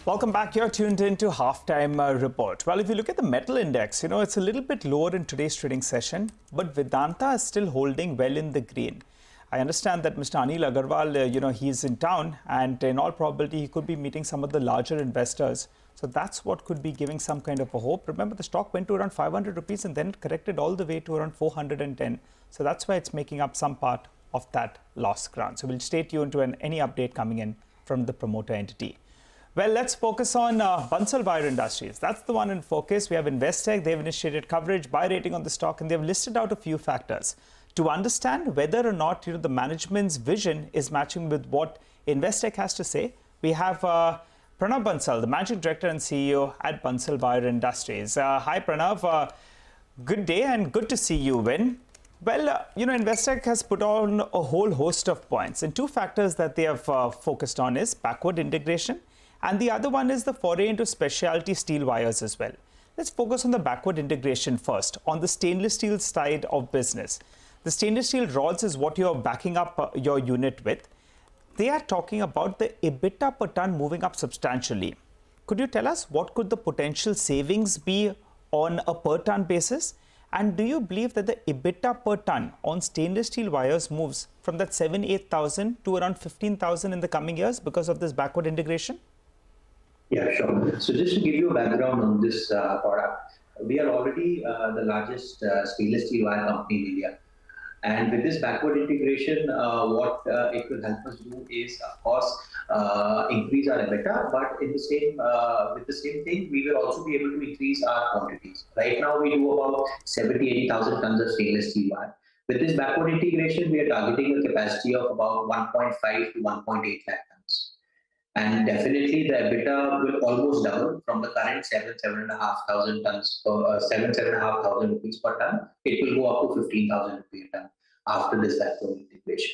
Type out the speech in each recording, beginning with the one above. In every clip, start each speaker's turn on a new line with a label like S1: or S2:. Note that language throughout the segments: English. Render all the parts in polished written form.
S1: Welcome back. You're tuned into Halftime Report. Well, if you look at the metal index, it's a little bit lower in today's trading session, but Vedanta is still holding well in the green. I understand that Mr. Anil Agarwal, he's in town, and in all probability, he could be meeting some of the larger investors. So that's what could be giving some kind of a hope. Remember, the stock went to around 500 rupees and then it corrected all the way to around 410. So that's why it's making up some part of that lost ground. So we'll stay tuned to any update coming in from the promoter entity. Well, let's focus on Bansal Wire Industries. That's the one in focus. We have Investec. They've initiated coverage, buy rating on the stock, and they've listed out a few factors to understand whether or not the management's vision is matching with what Investec has to say. We have Pranav Bansal, the Managing Director and CEO at Bansal Wire Industries. Hi, Pranav. Good day and good to see you, Win. Well, Investec has put on a whole host of points, and two factors that they have focused on is backward integration, and the other one is the foray into specialty steel wires as well. Let's focus on the backward integration first, on the stainless steel side of business. The stainless steel rods is what you're backing up your unit with. They are talking about the EBITDA per ton moving up substantially. Could you tell us what could the potential savings be on a per ton basis? And do you believe that the EBITDA per ton on stainless steel wires moves from that 7,000-8,000 to around 15,000 in the coming years because of this backward integration?
S2: Yeah, sure. So just to give you a background on this product, we are already the largest stainless steel wire company in India. And with this backward integration, what it will help us do is, of course, increase our EBITDA, but in the same, with the same thing, we will also be able to increase our quantities. Right now, we do about 70,000-80,000 tons of stainless steel wire. With this backward integration, we are targeting a capacity of about 1.5 to 1.8 lakh tons. And definitely the EBITDA will almost double from the current 7,500 tons, 7,500 rupees per ton. It will go up to 15,000 rupees per ton after this backward integration.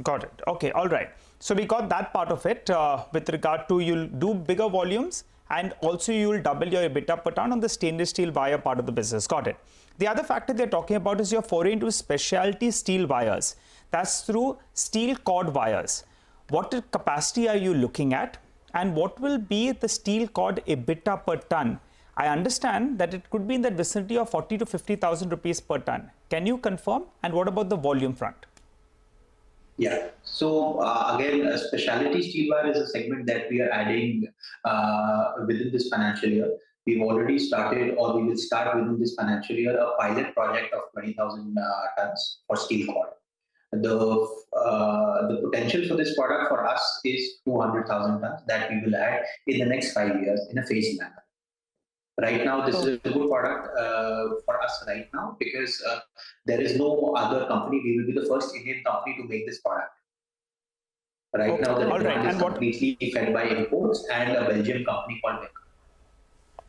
S1: Got it. Okay. All right. So we got that part of it with regard to you'll do bigger volumes and also you'll double your EBITDA per ton on the stainless steel wire part of the business. Got it. The other factor they're talking about is your foray into specialty steel wires. That's through steel cord wires. What capacity are you looking at, and what will be the steel cord EBITDA per ton? I understand that it could be in the vicinity of 40 to 50,000 rupees per ton. Can you confirm? And what about the volume front?
S2: Yeah. So again, specialty steel wire is a segment that we are adding within this financial year. We've already started, or we will start within this financial year, a pilot project of 20,000 tons for steel cord. The potential for this product for us is 200,000 tons that we will add in the next 5 years in a phased manner. Right now, this is a good product for us right now because there is no other company. We will be the first Indian company to make this product. Right now, the demand is completely fed by imports and a Belgian company called Beck.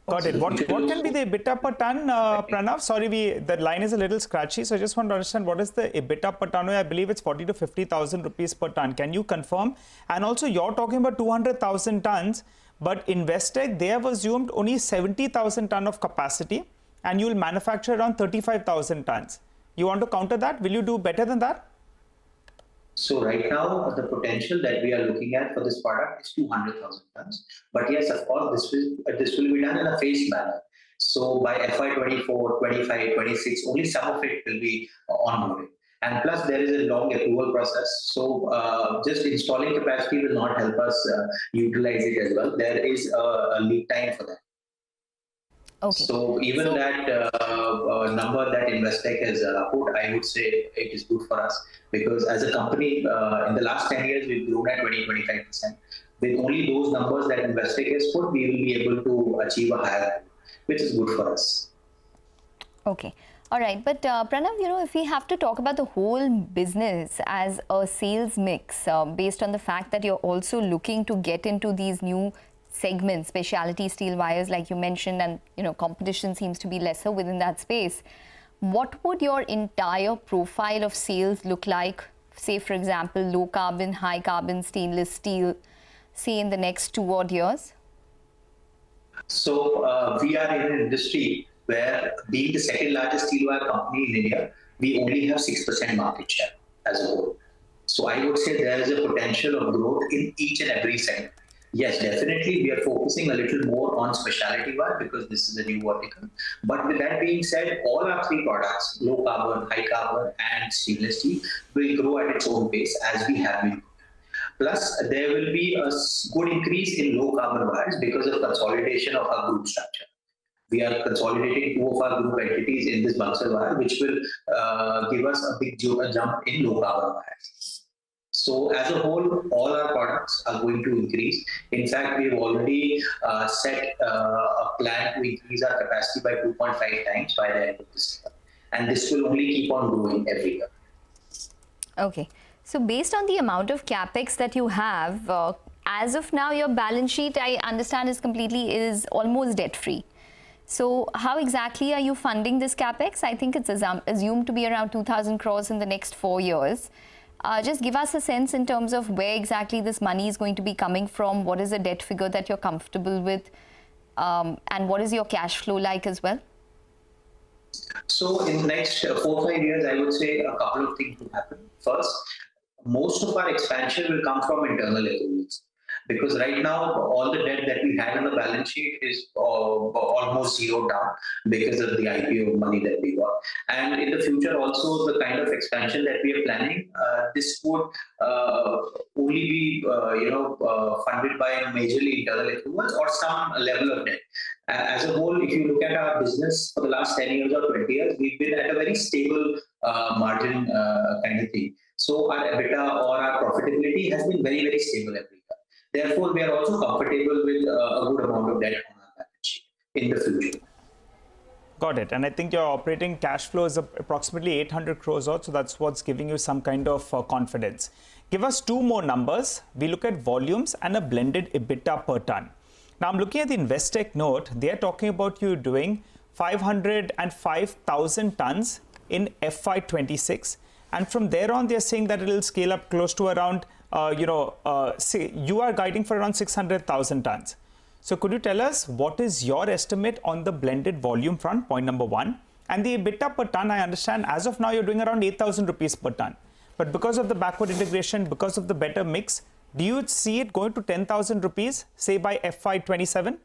S1: Got it. What can be the EBITDA per ton, Pranav? Sorry, the line is a little scratchy, so I just want to understand what is the EBITDA per ton. I believe it's 40 to 50,000 rupees per ton. Can you confirm? And also, you're talking about 200,000 tons, but Investec, they have assumed only 70,000 ton of capacity, and you will manufacture around 35,000 tons. You want to counter that? Will you do better than that?
S2: So right now, the potential that we are looking at for this product is 200,000 tons. But yes, of course, this will be done in a phased manner. So by FY24, 25, 26, only some of it will be onboarding. And plus, there is a long approval process. So just installing capacity will not help us utilize it as well. There is a lead time for that. Okay. So even that number that Investec has put, I would say it is good for us because as a company, in the last 10 years, we've grown at 20-25%. With only those numbers that Investec has put, we will be able to achieve a higher value, which is good for us.
S3: Okay. All right. But Pranav, if we have to talk about the whole business as a sales mix, based on the fact that you're also looking to get into these new segments, specialty steel wires, like you mentioned, and competition seems to be lesser within that space. What would your entire profile of sales look like? Say, for example, low carbon, high carbon stainless steel, say in the next 2 odd years?
S2: So we are in an industry where, being the second largest steel wire company in India, we only have 6% market share as a whole. So I would say there is a potential of growth in each and every segment. Yes, definitely. We are focusing a little more on specialty wire because this is a new vertical. But with that being said, all our three products, low carbon, high carbon, and stainless steel, will grow at its own pace as we have been. Plus, there will be a good increase in low carbon wires because of consolidation of our group structure. We are consolidating two of our group entities in this Bansal Wire, which will give us a big jump in low carbon wires. So as a whole, all our products are going to increase. In fact, we've already set a plan to increase our capacity by 2.5 times by the end of this year. And this will only keep on growing every year.
S3: Okay. So based on the amount of capex that you have, as of now, your balance sheet, I understand, is almost debt-free. So how exactly are you funding this capex? I think it's assumed to be around 2,000 crores in the next 4 years. Just give us a sense in terms of where exactly this money is going to be coming from. What is the debt figure that you're comfortable with? And what is your cash flow like as well?
S2: So in the next 4 or 5 years, I would say a couple of things will happen. First, most of our expansion will come from internal accruals. Because right now, all the debt that we had on the balance sheet is almost zeroed down because of the IPO money that we got. And in the future, also the kind of expansion that we are planning, this would only be funded by majorly internal accruals or some level of debt. As a whole, if you look at our business for the last 10 years or 20 years, we've been at a very stable margin kind of thing. So our EBITDA or our profitability has been very, very stable every year. Therefore, we are also comfortable with a good amount of debt on our balance sheet in the future.
S1: Got it. And I think your operating cash flow is approximately 800 crores odd, so that's what's giving you some kind of confidence. Give us two more numbers. We look at volumes and a blended EBITDA per ton. Now, I'm looking at the Investec note. They are talking about you doing 505,000 tons in FY26. And from there on, they're saying that it will scale up close to around, you are guiding for around 600,000 tons. So could you tell us what is your estimate on the blended volume front, point number one? And the EBITDA per ton, I understand, as of now, you're doing around 8,000 rupees per ton. But because of the backward integration, because of the better mix, do you see it going to 10,000 rupees, say by FY27?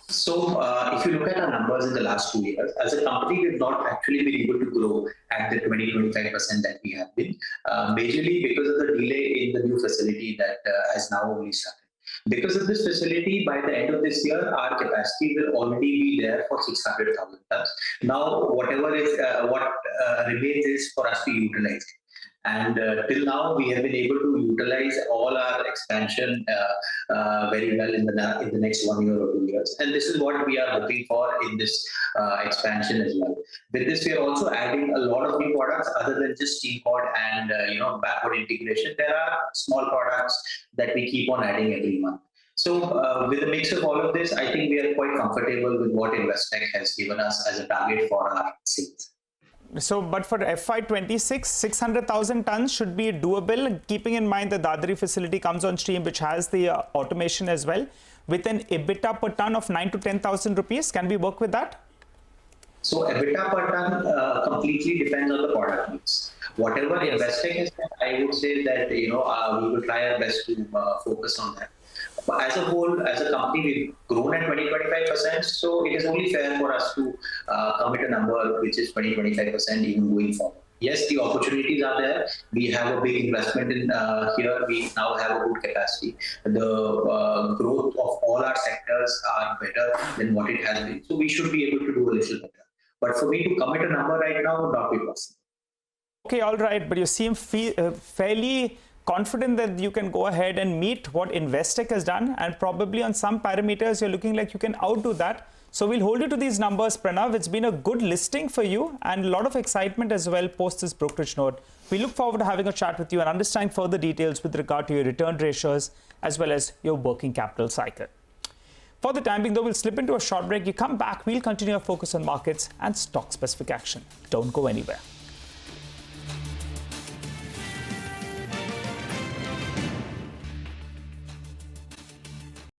S2: So if you look at our numbers in the last 2 years, as a company, we've not actually been able to grow at the 20-25% that we have been, majorly because of the delay in the new facility that has now only started. Because of this facility, by the end of this year, our capacity will already be there for 600,000 tons. Now, whatever is what remains is for us to utilize it. And till now, we have been able to utilize all our expansion very well in the next 1 year or 2 years. And this is what we are hoping for in this expansion as well. With this, we are also adding a lot of new products other than just steel cord and backward integration. There are small products that we keep on adding every month. So with the mix of all of this, I think we are quite comfortable with what Investec has given us as a target for our sales.
S1: So, but for FY26, 600,000 tons should be doable, keeping in mind the Dadri facility comes on stream, which has the automation as well, with an EBITDA per ton of 9 to 10,000 rupees. Can we work with that?
S2: So, EBITDA per ton completely depends on the product mix. Whatever Investec is, I would say that we will try our best to focus on that. But as a whole, as a company, we've grown at 20-25%, so it is only fair for us to commit a number which is 20-25% even going forward. Yes, the opportunities are there. We have a big investment in here. We now have a good capacity. The growth of all our sectors are better than what it has been. So we should be able to do a little better. But for me to commit a number right now would not be possible.
S1: Okay, all right. But you seem fairly confident that you can go ahead and meet what Investec has done, and probably on some parameters you're looking like you can outdo that. So we'll hold you to these numbers, Pranav. It's been a good listing for you and a lot of excitement as well post this brokerage note. We look forward to having a chat with you and understanding further details with regard to your return ratios as well as your working capital cycle. For the time being, though, we'll slip into a short break. You come back, we'll continue our focus on markets and stock specific action. Don't go anywhere.